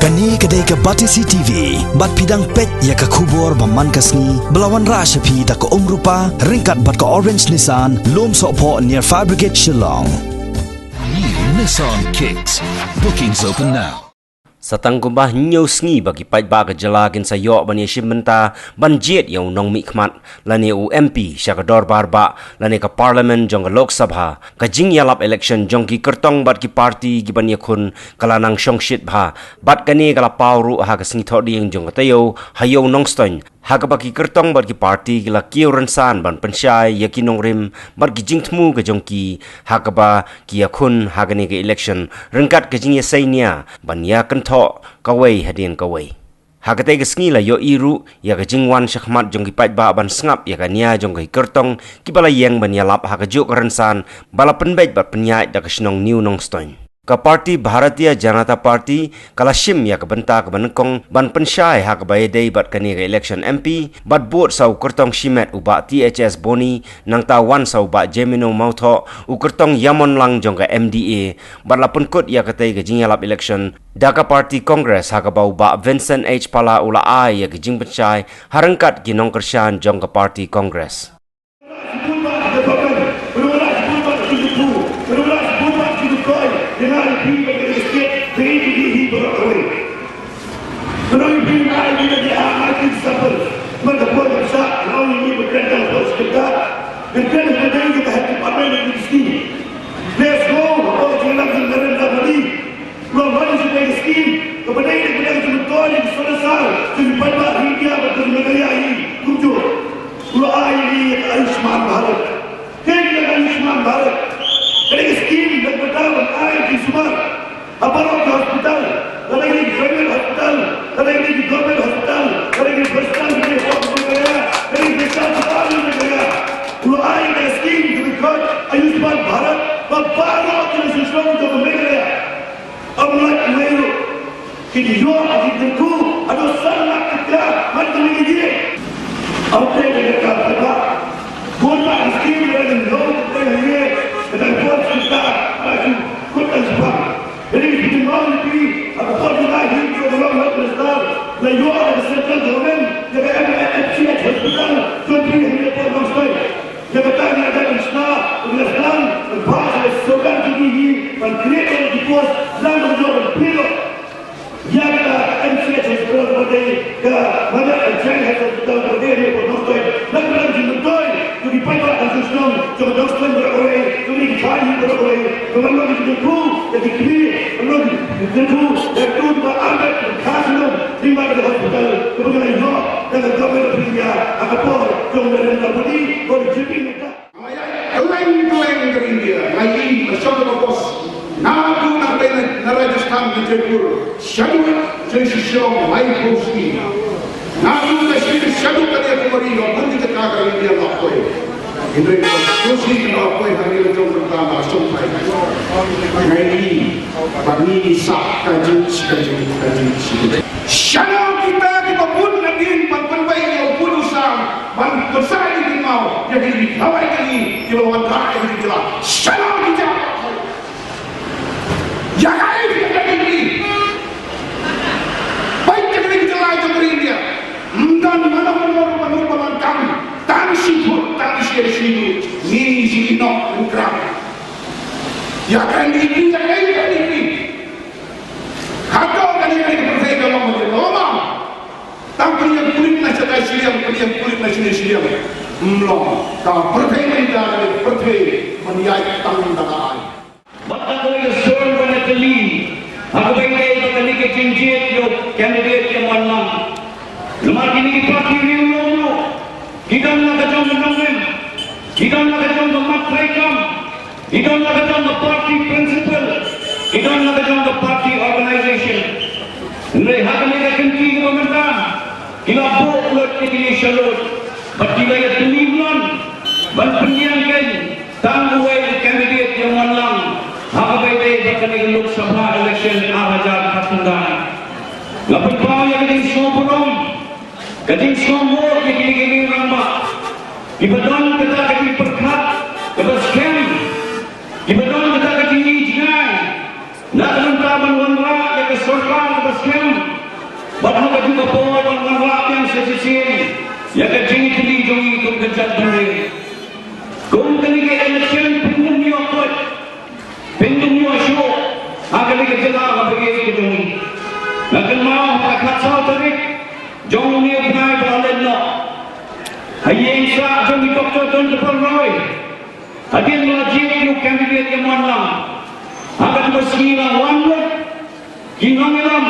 Kani kedai ke Batisi TV, bat pidang pet ya ke kubur baman kasni, belawan rasyapi tak ke rupa, ringkat bat ke Orange Nissan, lom sokpo near Fire Brigade Shillong. New Nissan Kicks. Bookings open now. Satang kumbah nyau sengi bagi pait ba ke jelagin sayok bani shimenta banjet yang nong mikmat lani UMP syakador barba lani ke parlimen jong ke Lok Sabha ke jing yalap election jong ki kertong bat ki parti ki bani kun kalanang shongshit bha bat kani kala pawru ha ke sengi thodi yang jong ke tayo hayo nong stoin ha ke baki kertong bat ki parti ki la kiu rensan ban pensyai yaki nong rim bat ki jing temu ke jong ki ha ke ba ki yakun ha ke ni ke election rengkat ke jing ya sainia ban ya kan kawai hadian kawai. Hakatai ke sengi la yo iru ya ke jingwan syakmat jong ki pait ba ban sengap ya kania jong ki kertong ki bala yang ban yalap ha ke juk rensan bala penbait bat penyai da ke snong new nong stoin. Ke parti Bharatiya Janata Party kala shim ya ke benta ke banekong ban pensyai ha ke bayadai bat kani ke election MP bat buat sau kertong shimet uba THS Boni nang tawan sau ba Jemino Mautho u kertong Yamon Lang jong ke MDA bat la penkut ya ke tai ke jingalap election Dhaka Party Congress ha ke bau ba Vincent H Pala ula ai ya ke jing pensyai harengkat ginong kersian jong ke Party Congress. Ibadon kita kaki perkat, kebas kem, ibadon kita kaki hijnai, nak mentraman wanra ya ke sorti Australia berskem, bahkan juga pohon mengelap yang sesisir, yang kecil itu dijungi kekejar dunia. Kemudian ke election pinggum ni okot, pinggum ni show, agar dikejelah bagi dijungi. Lakin mau akat sah tarik, jauh ni benar beralih nak. Hayeng sah jauh Dr. Tun Depan Roy, hadir melajik you candidate yang mana. Agar bersilang wanut, kinongilam,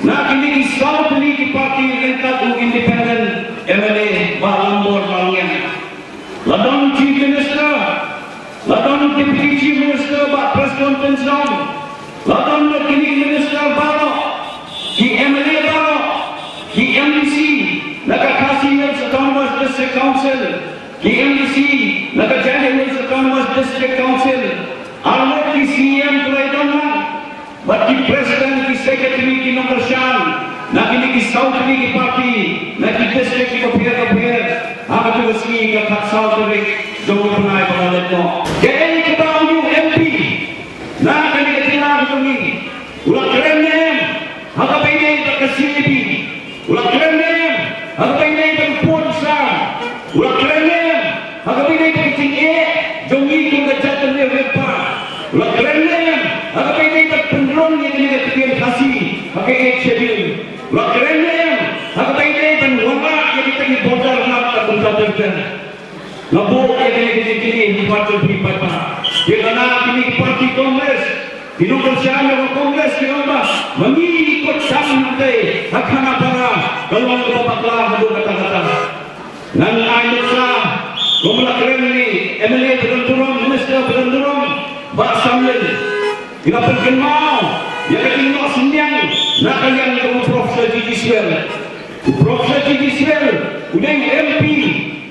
nak kini kisah beli di parti Rengkat Independent MLA Balambor Balangian. Ladang Chief Minister, ladang Deputy Chief Minister Pak Press Conference Dong, ladang kini Minister Barok, ki MLA Barok, ki MDC, naga Kasih Autonomous District Council, ki MDC, naga Jahil Autonomous District Council. Alok di CM Pelayanan, bat di Presiden, di Secretary, di Nomor Shan, nak ini di South di Parti, nak di District di Kopiar, apa tu resmi ke South dari jauh penai pengalat no. Jadi kita ambil MP, nak ini kita lakukan ini, ulah kerennya, apa ini tak kesini, ulah kerennya, apa ini tak puasa, ulah kerennya, apa ini tak tinggi, jauh itu kejadian dia lepas. Ulah kerennya, apa ini tak penrong yang kena ketian kasih, apa ini cedil. Ulah kerennya, apa ini tak wabak yang kita ni bodar nak tak berjaya. Nabuk yang kena kini di parti berlipat. Dia nak kini parti Kongres, di nomor siapa Kongres di nomor mengikut sampai akan apa? Kalau kita bakal hadut kata-kata. Nan ayat sah, gomla keren ni, MLA berendurung, Minister berendurung. Bak sambil kita berkenal yang ketinggal senyang nak kalian kamu Profesor Judicial udah MP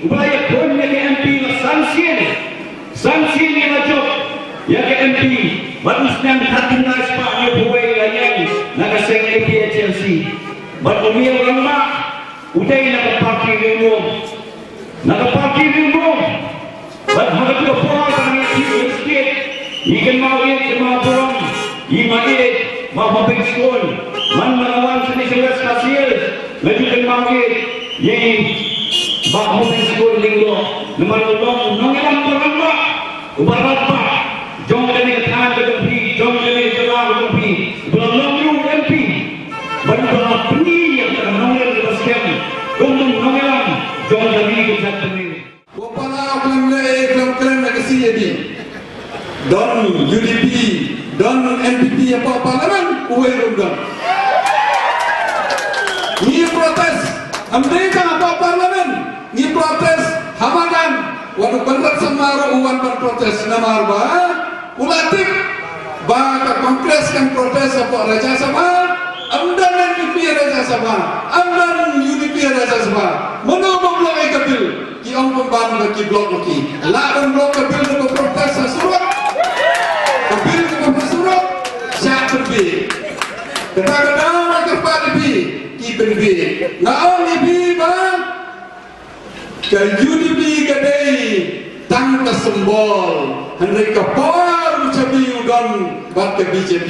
upaya pun yang MP sanksi ni macam yang ke MP baru senyang hati nas pak dia buai yang nak seng APHLC baru dia orang mak udah nak parti remove baru ada juga pola yang sikit ikan mau burung, ikan mau public school, melawan senis kasil, lanjutkan mau ini public school linggo, nomor nongilam berapa, berapa, jom kini ketahan ketempi, jom kini jalan ketempi, belum MP, berapa peni yang nongilam berskem, kumum nongilam, jom kini ketempi. Wapala klaim nak kesini ni. Don UDP, don NPP apa parlimen, uwe rundang. Ni protes, amdekan apa parlimen, ni protes hamadan. Waduh berat semara uwan berprotes nama arba, ulatik, baka kongres kan protes apa Raja Sabha, amdan NPP Raja Sabha, amdan UDP Raja Sabha, menobok lagi kabil, ki om pemban lagi blok lagi, lawan blok kabil itu protes sesuatu. Kabil ke bersurat, siap berbih. Kadang-kadang mereka berbih, ki berbih. Naon ibi bang, kayu dibi kadai, tang kesembol, hendak kapal cabi udon, bat ke BJP.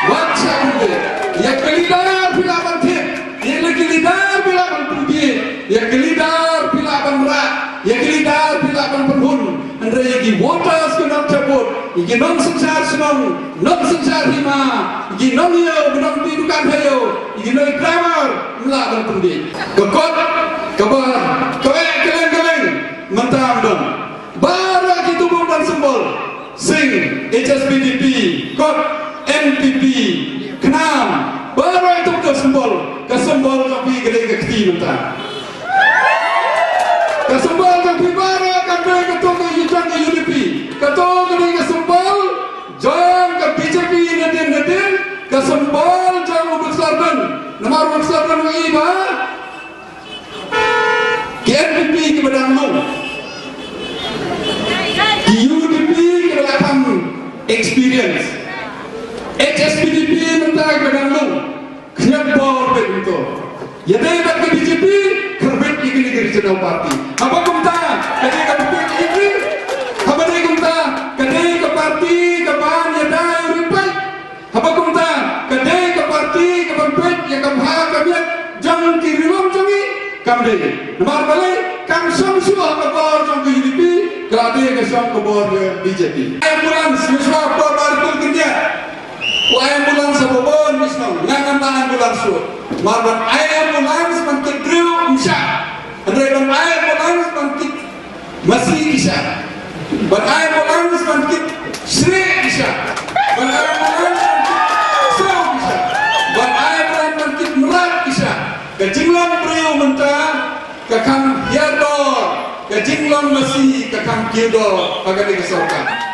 Wajah berbih. Ya kelidar bila bantik, ya kelidar bila bantubi, ya kelidar bila banrat, ya kelidar bila banpenhun. Hendak lagi voters kena cabut. Iki non sensar senong, non sensar hima, iki non yo, non tidukan hayo, iki non grammar, melawan pendi. Kekot, kabar, keleng, mentam dong. Bara kita dan sembol, sing, HSPDP, kot, NPP, kenam, bara itu ke sembol tapi gede kekti mentam. Kesembol tapi bara kami ketua yujan UDP, ketua gede kesembol, jang ke BJP ngedin, kesembol jang ubesarkan, nomor ubesarkan iba, KNPP kepada mu, UDP kepada experience, HSPDP mentah kepada mu, kenyabor begitu. Ya dah ke BJP kerbet ikut channel parti. Apa kumta? Kadai ke BJP ini? Apa dia kumta? Kadai ke parti ke ban ya dah ripai. Apa kumta? Kadai ke parti kabiat jang kirilom jongi kamde namar balai kam samsu akbar jong BJP kelade ke som kebor BJP ambulans miswa babar kul kerja ambulans sabobon misno ngangan ambulans su marban ambulans mantik driu insya andre ban ambulans mantik masih isya ban ambulans mantik sri isya ban ambulans mantik isya ban ambulans mantik merat isya kejinglang driu mentah kakang hiador kejinglang masih kakang kiodor agak dikesorkan